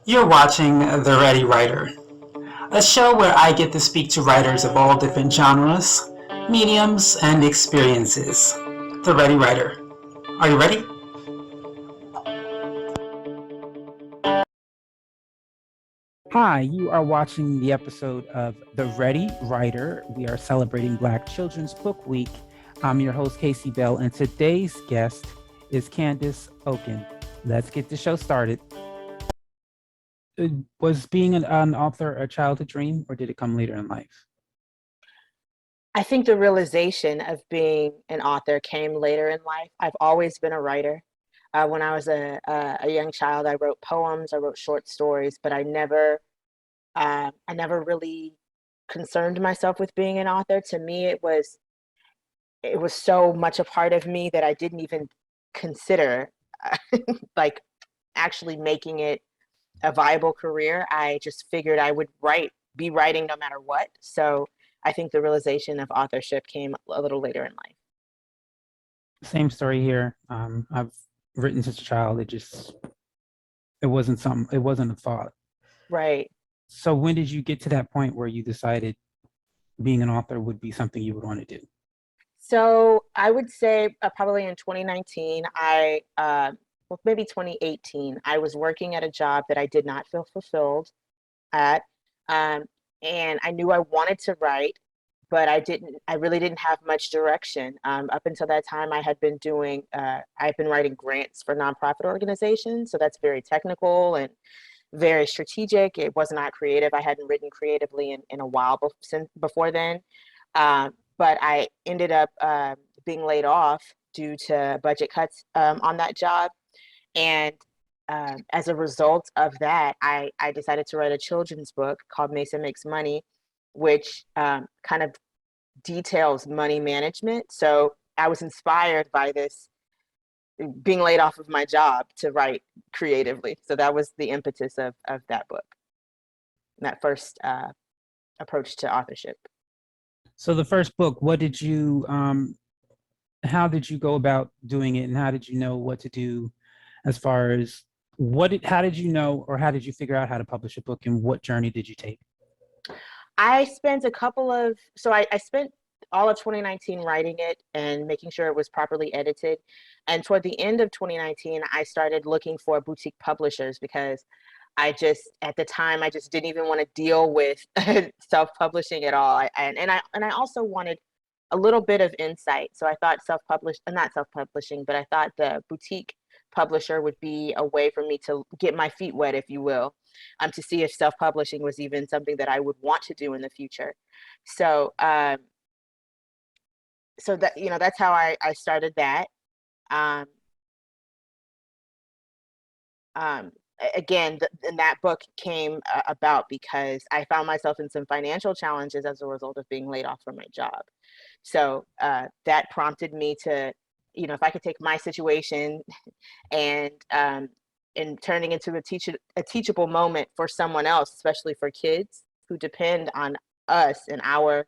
You're watching The Ready Writer, a show where I get to speak to writers of all different genres, mediums, and experiences. The Ready Writer. Are you ready? Hi, you are watching the episode of The Ready Writer. We are celebrating Black Children's Book Week. I'm your host, Casey Bell, and today's guest is Candace Okin. Let's get the show started. Was being an author a childhood dream, or did it come later in life? I think the realization of being an author came later in life. I've always been a writer. When I was a young child, I wrote poems, I wrote short stories, but I never really concerned myself with being an author. To me, it was so much a part of me that I didn't even consider like actually making it a viable career. I just figured I would be writing no matter what. So I think the realization of authorship came a little later in life. Same story here. I've written since a child. It wasn't something. It wasn't a thought. Right. So when did you get to that point where you decided being an author would be something you would want to do? So I would say probably in 2019, well, maybe 2018, I was working at a job that I did not feel fulfilled at. Um, and I knew I wanted to write, but I really didn't have much direction. Up until that time, I've been writing grants for nonprofit organizations. So that's very technical and very strategic. It was not creative. I hadn't written creatively in a while before then. But I ended up being laid off due to budget cuts on that job. And as a result of that, I decided to write a children's book called Mesa Makes Money, which kind of details money management. So I was inspired by this being laid off of my job to write creatively. So that was the impetus of that book, that first approach to authorship. So the first book, how did you go about doing it, and how did you know what to do as far as how did you know, or how did you figure out how to publish a book, and what journey did you take? I spent all of 2019 writing it and making sure it was properly edited. And toward the end of 2019, I started looking for boutique publishers because at the time, I just didn't even want to deal with self-publishing at all. And I also wanted a little bit of insight. So I thought not self-publishing, but I thought the boutique publisher would be a way for me to get my feet wet, if you will, to see if self-publishing was even something that I would want to do in the future. So, so that that's how I started that. Um, um, Again, and that book came about because I found myself in some financial challenges as a result of being laid off from my job. So that prompted me to, if I could take my situation and turning into a teachable moment for someone else, especially for kids who depend on us and our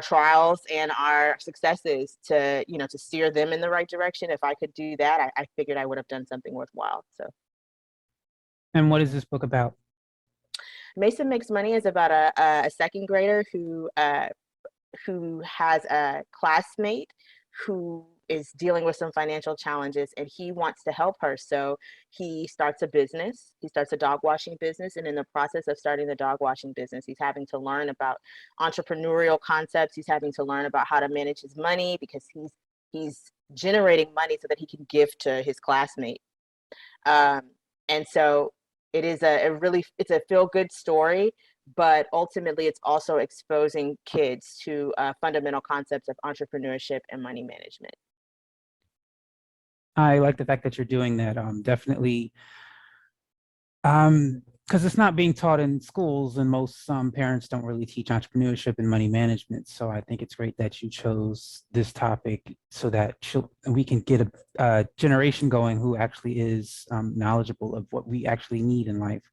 trials and our successes to to steer them in the right direction. If I could do that, I figured I would have done something worthwhile. So And what is this book about? Mesa Makes Money is about a second grader who has a classmate who is dealing with some financial challenges, and he wants to help her. So he starts a business. He starts a dog washing business. And in the process of starting the dog washing business, he's having to learn about entrepreneurial concepts. He's having to learn about how to manage his money because he's generating money so that he can give to his classmate. And so it's a feel good story, but ultimately it's also exposing kids to fundamental concepts of entrepreneurship and money management. I like the fact that you're doing that. Definitely, because it's not being taught in schools, and most parents don't really teach entrepreneurship and money management. So I think it's great that you chose this topic so that we can get a generation going who actually is knowledgeable of what we actually need in life.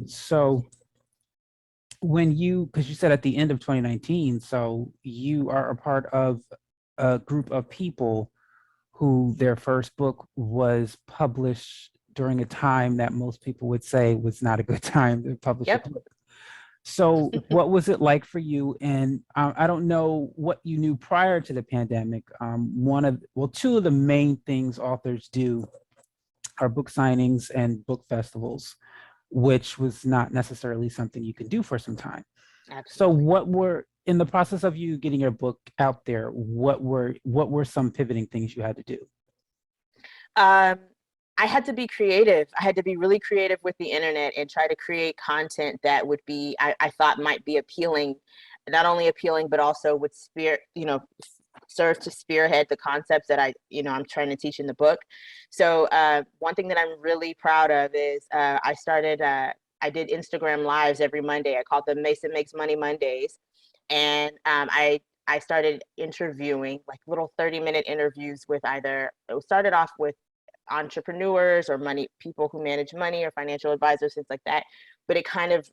So because you said at the end of 2019, so you are a part of a group of people who their first book was published during a time that most people would say was not a good time to publish a Yep. book. So what was it like for you? And I don't know what you knew prior to the pandemic. Two of the main things authors do are book signings and book festivals, which was not necessarily something you could do for some time. So Absolutely. what were, in the process of you getting your book out there, what were some pivoting things you had to do? Um, I had to be creative. I had to be really creative with the internet and try to create content that would be, I thought might be appealing, not only appealing, but also would serve to spearhead the concepts that I'm trying to teach in the book. So one thing that I'm really proud of is I did Instagram lives every Monday. I called them Mesa Makes Money Mondays. And I started interviewing like little 30-minute interviews with it started off with entrepreneurs or people who manage money or financial advisors, things like that. But it kind of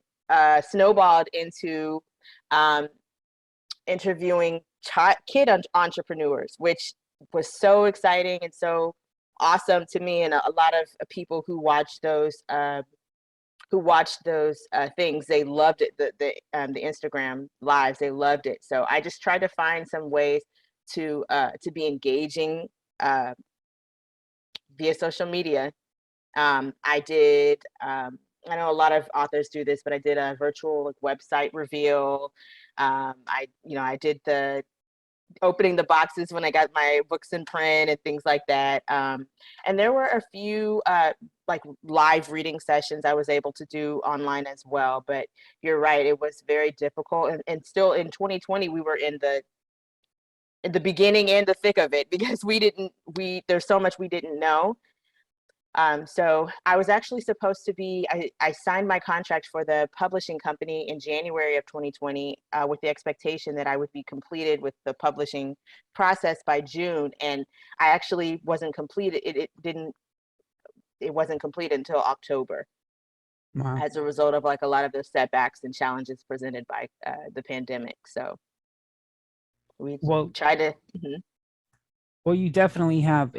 snowballed into interviewing kid entrepreneurs, which was so exciting and so awesome to me. And a lot of people who watched those things, they loved it. The Instagram lives, they loved it. So I just tried to find some ways to be engaging via social media. I did. I know a lot of authors do this, but I did a virtual website reveal. I did the opening the boxes when I got my books in print and things like that. And there were a few like live reading sessions I was able to do online as well. But you're right, it was very difficult. And still in 2020, we were in the beginning and the thick of it because there's so much we didn't know. So I was actually supposed to be, I signed my contract for the publishing company in January of 2020 with the expectation that I would be completed with the publishing process by June. And I actually wasn't completed. It wasn't completed until October. Wow. As a result of like a lot of the setbacks and challenges presented by the pandemic. So we tried to. Mhm. Well, you definitely have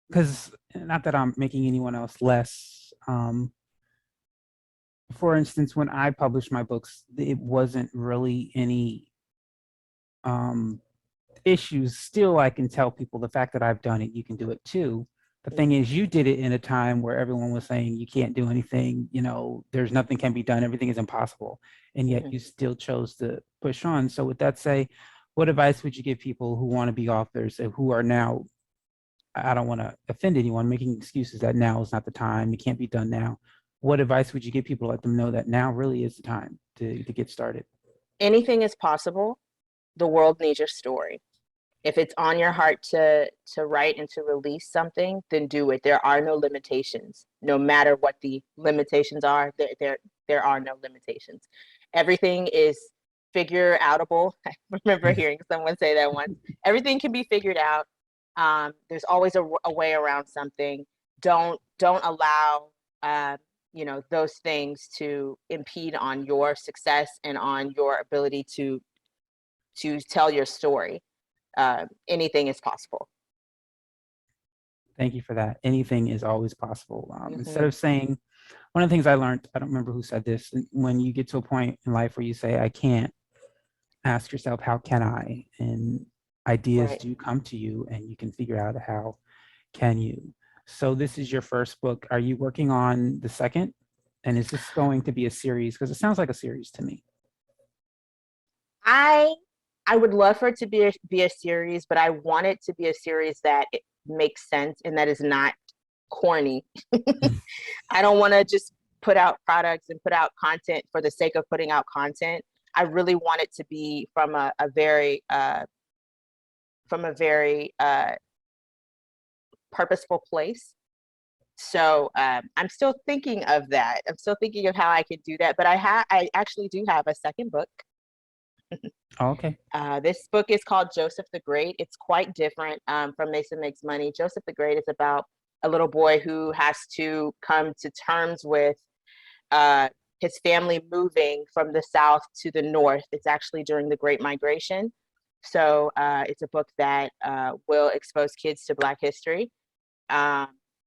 because not that I'm making anyone else less. For instance, when I published my books, it wasn't really any issues. Still, I can tell people the fact that I've done it, you can do it too. The thing is, you did it in a time where everyone was saying you can't do anything, there's nothing can be done, everything is impossible. And yet you still chose to push on. So with that say, what advice would you give people who want to be authors and who are now, I don't want to offend anyone, making excuses that now is not the time, it can't be done now? What advice would you give people to let them know that now really is the time to get started? Anything is possible. The world needs your story. If it's on your heart to write and to release something, then do it. There are no limitations. No matter what the limitations are, there are no limitations. Everything is figure outable. I remember hearing someone say that once. Everything can be figured out. There's always a way around something. Don't allow those things to impede on your success and on your ability to tell your story. Anything is possible. Thank you for that. Anything is always possible. Instead Mhm. of saying, one of the things I learned, I don't remember who said this, when you get to a point in life where you say, I can't, ask yourself, how can I? And ideas Right. do come to you and you can figure out how can you. So this is your first book. Are you working on the second? And is this going to be a series? Because it sounds like a series to me. I would love for it to be a series, but I want it to be a series that it makes sense and that is not corny. I don't want to just put out products and put out content for the sake of putting out content. I really want it to be from a very purposeful place. So I'm still thinking of that. I'm still thinking of how I could do that. But I actually do have a second book. Oh, okay. This book is called Joseph the Great. It's quite different from Mesa Makes Money. Joseph the Great is about a little boy who has to come to terms with his family moving from the South to the North. It's actually during the Great Migration. So it's a book that will expose kids to Black history.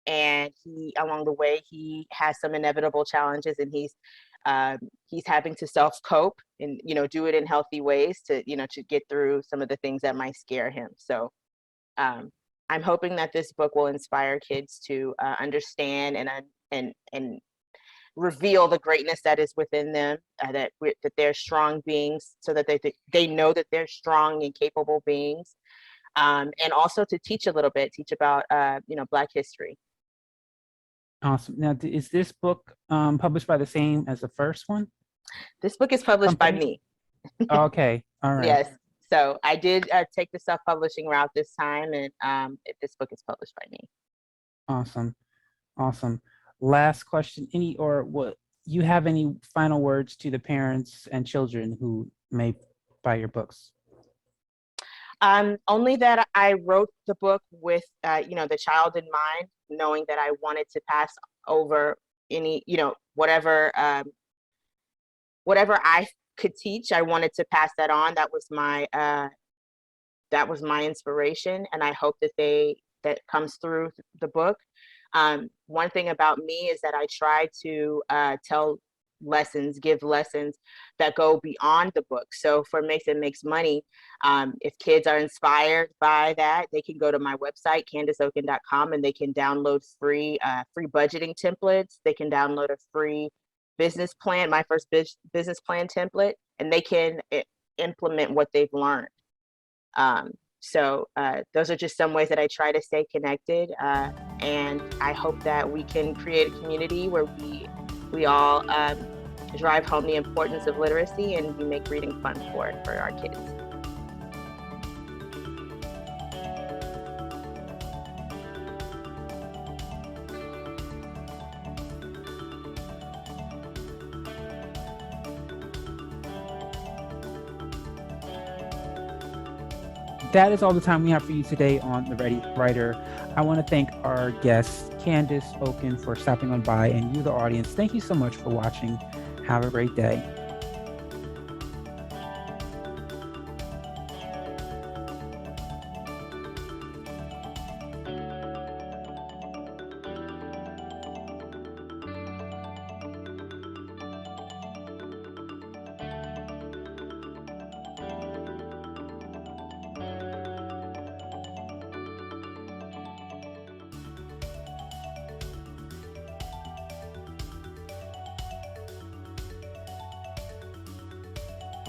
And along the way, he has some inevitable challenges, and he's having to self-cope and, do it in healthy ways to, to get through some of the things that might scare him. So I'm hoping that this book will inspire kids to understand and reveal the greatness that is within them, that they're strong beings, so that they know that they're strong and capable beings, and also to teach about Black history. Awesome. Now, is this book published by the same as the first one? This book is published by me. Okay. All right. Yes. So I did take the self-publishing route this time, and this book is published by me. Awesome. Awesome. Last question. You have any final words to the parents and children who may buy your books? Only that I wrote the book with, the child in mind, knowing that I wanted to pass over any, whatever I could teach, I wanted to pass that on. That was my inspiration, and I hope that comes through the book. One thing about me is that I try to give lessons that go beyond the book. So for Mesa Makes Money, if kids are inspired by that, they can go to my website, CandaceOkin.com, and they can download free budgeting templates. They can download a free business plan, my first business plan template, and they can implement what they've learned. So those are just some ways that I try to stay connected, and I hope that we can create a community where we all drive home the importance of literacy, and we make reading fun for our kids. That is all the time we have for you today on The Ready Writer. I want to thank our guest, Candace Okin, for stopping on by, and you, the audience. Thank you so much for watching. Have a great day.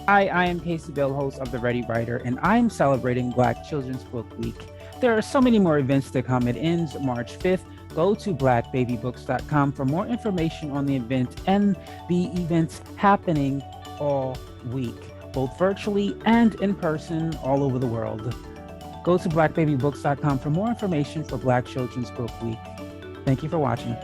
Hi, I am Casey Bell, host of The Ready Writer, and I'm celebrating Black Children's Book Week. There are so many more events to come. It ends March 5th. Go to blackbabybooks.com for more information on the event and the events happening all week, both virtually and in person all over the world. Go to blackbabybooks.com for more information for Black Children's Book Week. Thank you for watching.